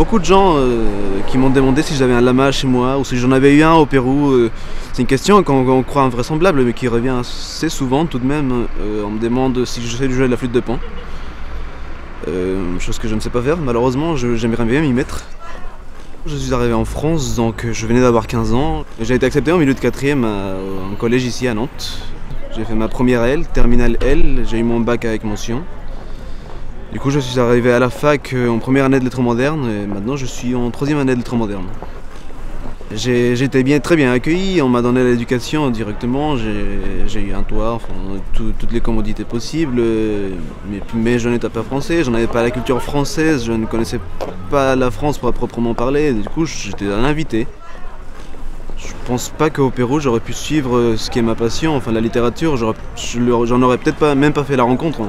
beaucoup de gens qui m'ont demandé si j'avais un lama chez moi ou si j'en avais eu un au Pérou. C'est une question qu'on croit invraisemblable mais qui revient assez souvent tout de même. On me demande si je sais jouer de la flûte de pan. Chose que je ne sais pas faire, malheureusement, j'aimerais bien m'y mettre. Je suis arrivé en France, donc je venais d'avoir 15 ans. J'ai été accepté en milieu de 4e en collège ici à Nantes. J'ai fait ma première L, terminale L, j'ai eu mon bac avec mention. Du coup je suis arrivé à la fac en première année de lettres modernes et maintenant je suis en 3e année de lettres modernes. J'ai été très bien accueilli, on m'a donné l'éducation directement, j'ai eu un toit, enfin, toutes les commodités possibles, mais je n'étais pas français, je n'avais pas la culture française, je ne connaissais pas la France pour proprement parler, du coup j'étais un invité. Je pense pas qu'au Pérou j'aurais pu suivre ce qui est ma passion, enfin la littérature, j'en aurais peut-être même pas fait la rencontre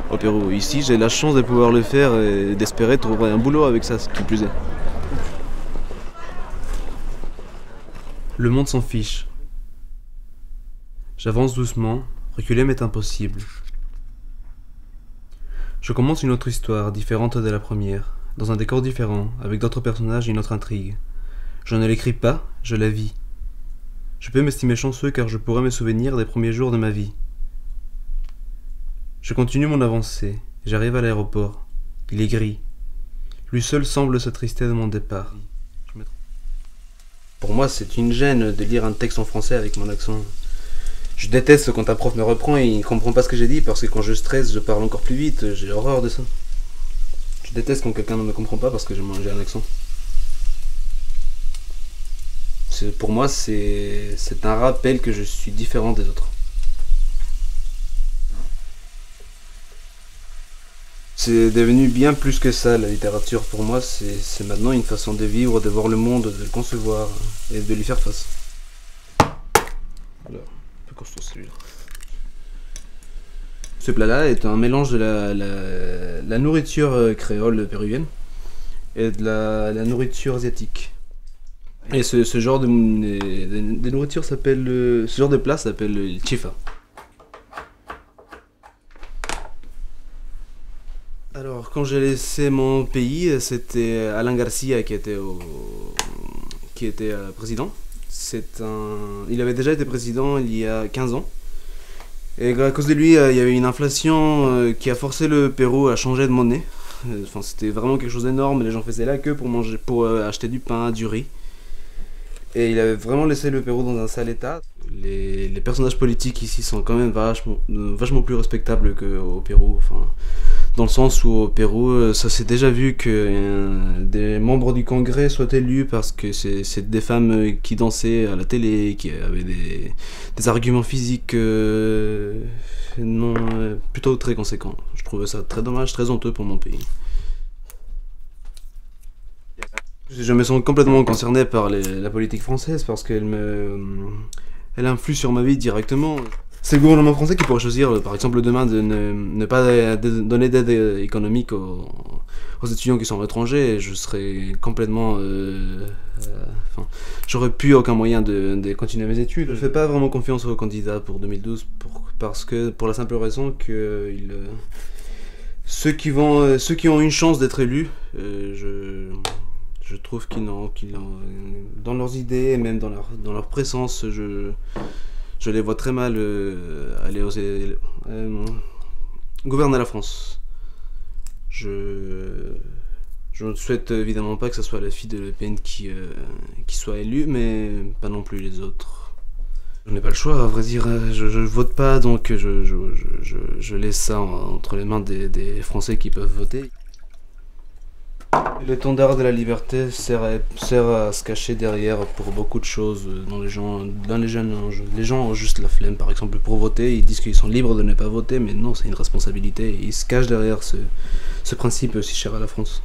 au Pérou. Ici j'ai la chance de pouvoir le faire et d'espérer trouver un boulot avec ça, ce qui plus est. Le monde s'en fiche. J'avance doucement, reculer m'est impossible. Je commence une autre histoire, différente de la première, dans un décor différent, avec d'autres personnages et une autre intrigue. Je ne l'écris pas, je la vis. Je peux m'estimer chanceux car je pourrais me souvenir des premiers jours de ma vie. Je continue mon avancée, j'arrive à l'aéroport. Il est gris. Lui seul semble s'attrister de mon départ. Pour moi, c'est une gêne de lire un texte en français avec mon accent. Je déteste quand un prof me reprend et il ne comprend pas ce que j'ai dit parce que quand je stresse, je parle encore plus vite. J'ai horreur de ça. Je déteste quand quelqu'un ne me comprend pas parce que j'ai un accent. Pour moi, c'est un rappel que je suis différent des autres. C'est devenu bien plus que ça, la littérature. Pour moi, c'est maintenant une façon de vivre, de voir le monde, de le concevoir et de lui faire face. Alors, un peu costaud celui-là. Ce plat-là est un mélange de la nourriture créole péruvienne et de la nourriture asiatique. Et ce genre de nourriture s'appelle, ce genre de plat s'appelle le chifa. Alors, quand j'ai laissé mon pays, c'était Alain Garcia qui était président. Il avait déjà été président il y a 15 ans. Et à cause de lui, il y avait une inflation qui a forcé le Pérou à changer de monnaie. Enfin, c'était vraiment quelque chose d'énorme. Les gens faisaient la queue pour acheter du pain, du riz. Et il avait vraiment laissé le Pérou dans un sale état. Les personnages politiques ici sont quand même vachement plus respectables qu'au Pérou. Enfin, dans le sens où au Pérou, ça s'est déjà vu que des membres du Congrès soient élus parce que c'est des femmes qui dansaient à la télé, qui avaient des arguments physiques plutôt très conséquents. Je trouvais ça très dommage, très honteux pour mon pays. Je me sens complètement concerné par la politique française parce qu'elle influe sur ma vie directement. C'est le gouvernement français qui pourrait choisir, par exemple demain, de ne pas donner d'aide économique aux étudiants qui sont à l'étranger. Et je serais complètement... j'aurais plus aucun moyen de continuer mes études. Je ne fais pas vraiment confiance aux candidats pour 2012 pour la simple raison que ceux qui ont une chance d'être élus, je trouve qu'ils n'ont dans leurs idées et même dans leur présence, je les vois très mal aller gouverner la France. Je ne souhaite évidemment pas que ce soit la fille de Le Pen qui soit élue, mais pas non plus les autres. Je n'ai pas le choix, à vrai dire. Je vote pas, donc je laisse ça entre les mains des Français qui peuvent voter. L'étendard de la liberté sert à se cacher derrière pour beaucoup de choses. Les gens ont juste la flemme, par exemple, pour voter. Ils disent qu'ils sont libres de ne pas voter, mais non, c'est une responsabilité. Ils se cachent derrière ce principe si cher à la France.